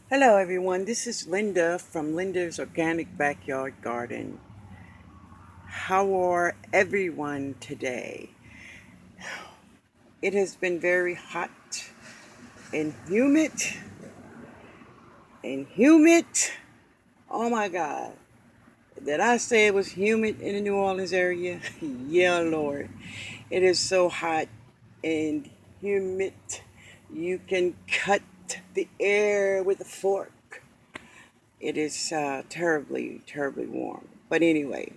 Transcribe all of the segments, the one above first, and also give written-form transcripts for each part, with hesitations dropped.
Hello, everyone. This is Linda from Linda's Organic Backyard Garden. How are everyone today? It has been very hot and humid. Oh my God. Did I say it was humid in the New Orleans area? Yeah, Lord. It is so hot and humid. You can cut the air with a fork. It is terribly, terribly warm. But anyway,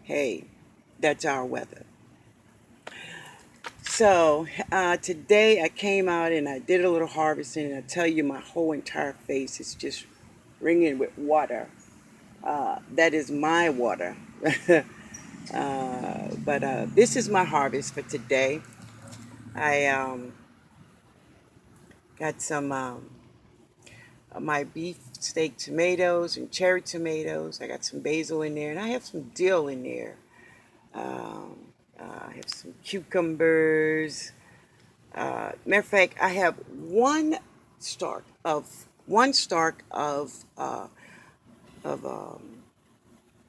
hey, that's our weather. So today I came out and I did a little harvesting, and I tell you, my whole entire face is just ringing with water. That is my water. But this is my harvest for today. I got some my beef steak tomatoes and cherry tomatoes. I got some basil in there, and I have some dill in there. Um, I have some cucumbers. Matter of fact, I have one stalk of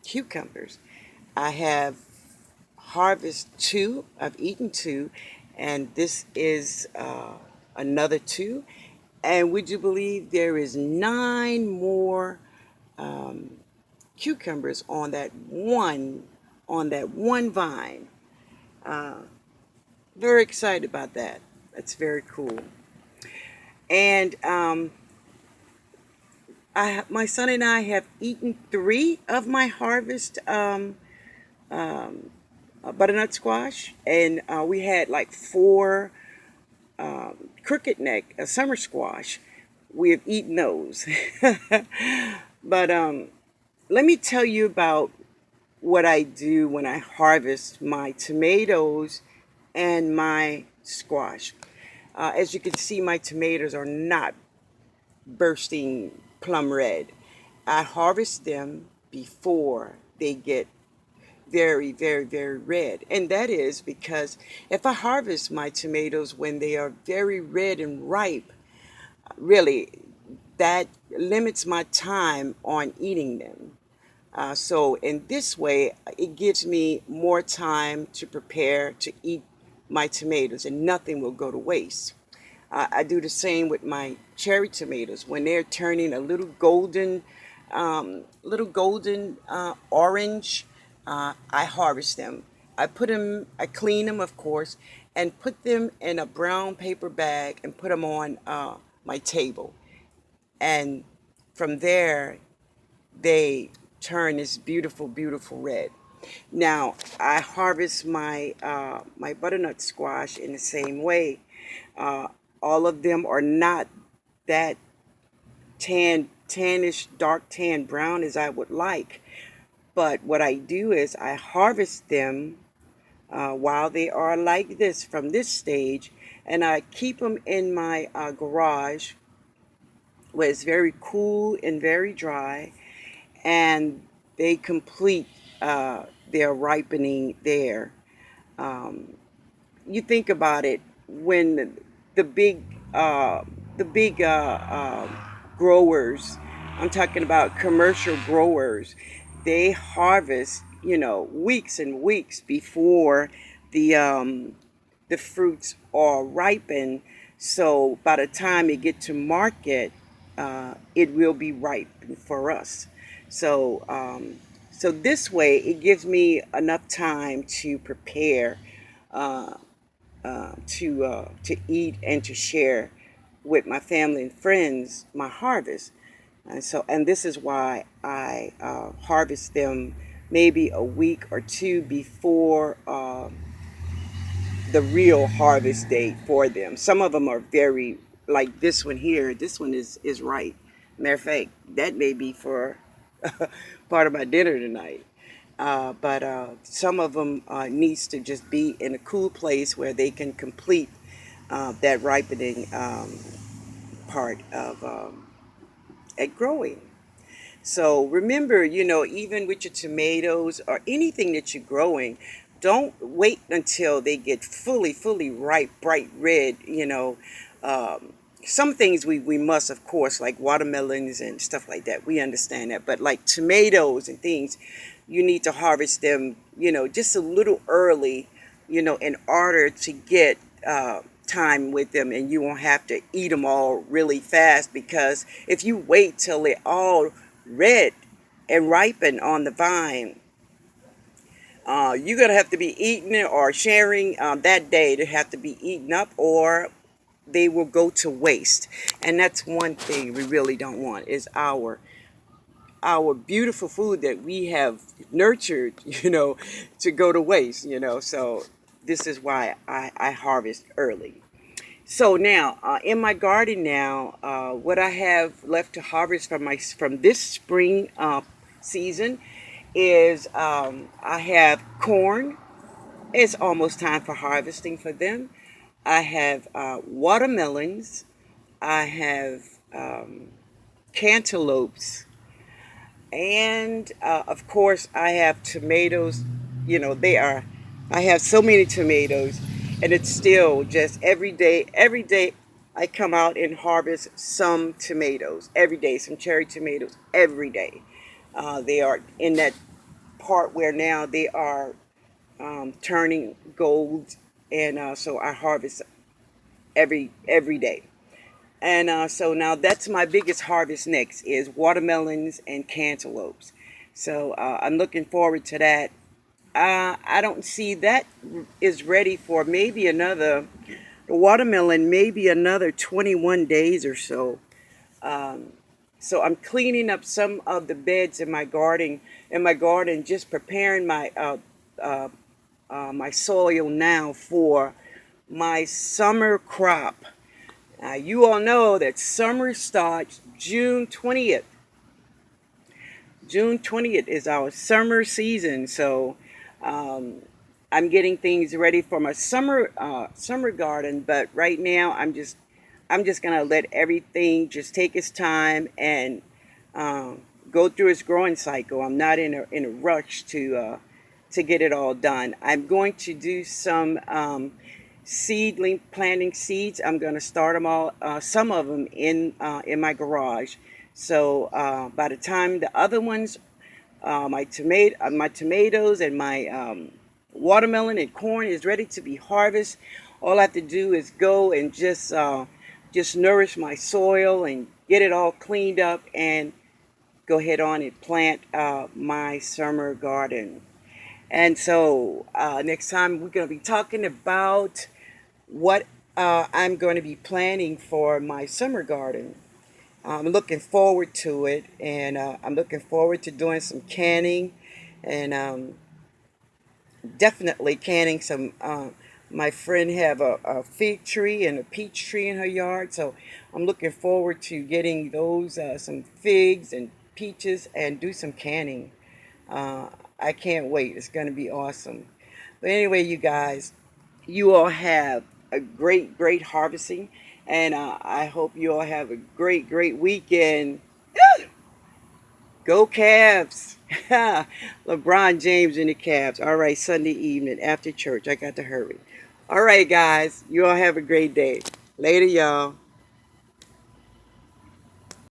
cucumbers. I have harvested two. I've eaten two, and this is another two. And would you believe there is nine more um, cucumbers on that one vine? Uh, Very excited about that. That's very cool. And my son and I have eaten three of my harvest butternut squash, and we had like four crooked neck, a summer squash. We have eaten those. But let me tell you about what I do when I harvest my tomatoes and my squash. As you can see, my tomatoes are not bursting plum red. I harvest them before they get very, very, very red. And that is because if I harvest my tomatoes when they are very red and ripe, really, that limits my time on eating them. So in this way, it gives me more time to prepare to eat my tomatoes, and nothing will go to waste. I do the same with my cherry tomatoes. When they're turning a little golden orange, I harvest them. I clean them, of course, and put them in a brown paper bag and put them on my table. And from there, they turn this beautiful, beautiful red. Now, I harvest my butternut squash in the same way. Uh, all of them are not that tannish, dark tan brown as I would like. But what I do is I harvest them while they are like this from this stage, and I keep them in my garage where it's very cool and very dry, and they complete their ripening there. Um, you think about it, when the big uh, the big growers, I'm talking about commercial growers, they harvest, weeks and weeks before the fruits are ripened. So by the time it get to market, it will be ripe for us. So so this way, it gives me enough time to prepare, uh, to eat and to share with my family and friends my harvest. And this is why I harvest them maybe a week or two before the real harvest date for them. Some of them are very, like this one here. This one is right. Matter of fact, that may be for part of my dinner tonight. But some of them needs to just be in a cool place where they can complete that ripening part of at growing. So remember, even with your tomatoes or anything that you're growing, don't wait until they get fully, fully ripe, bright red, um, some things we must, of course, like watermelons and stuff like that. We understand that. But like tomatoes and things, you need to harvest them, just a little early, in order to get time with them, and you won't have to eat them all really fast, because if you wait till they're all red and ripen on the vine, you're going to have to be eating it or sharing that day. They have to be eaten up, or they will go to waste. And that's one thing we really don't want, is our beautiful food that we have nurtured, to go to waste, So this is why I harvest early. So now, in my garden now, what I have left to harvest from this spring season is, I have corn. It's almost time for harvesting for them. I have watermelons. I have cantaloupes, and of course I have tomatoes. They are. I have so many tomatoes, and it's still just every day. Every day, I come out and harvest some tomatoes. Every day, some cherry tomatoes. Every day, they are in that part where now they are turning gold, and so I harvest every day. And so now that's my biggest harvest next, is watermelons and cantaloupes. So I'm looking forward to that. I don't see that is ready for maybe another, the watermelon, maybe another 21 days or so. So I'm cleaning up some of the beds in my garden, just preparing my soil now for my summer crop. You all know that summer starts June 20th. June 20th is our summer season, so um, I'm getting things ready for my summer garden. But right now, I'm just gonna let everything just take its time and go through its growing cycle. I'm not in a rush to get it all done. I'm going to do some seedling planting seeds. I'm going to start them all, some of them in my garage. So by the time the other ones, my tomatoes and my watermelon and corn is ready to be harvested, all I have to do is go and just nourish my soil and get it all cleaned up, and go ahead on and plant my summer garden. And so next time we're going to be talking about what I'm going to be planning for my summer garden. I'm looking forward to it, and I'm looking forward to doing some canning, and definitely canning some. My friend have a fig tree and a peach tree in her yard, so I'm looking forward to getting those some figs and peaches and do some canning. Uh, I can't wait. It's going to be awesome. But anyway, you guys, you all have a great harvesting, and I hope you all have a great weekend. Go Cavs! LeBron James and the Cavs. All right, Sunday evening after church. I got to hurry. All right, guys, you all have a great day. Later, y'all.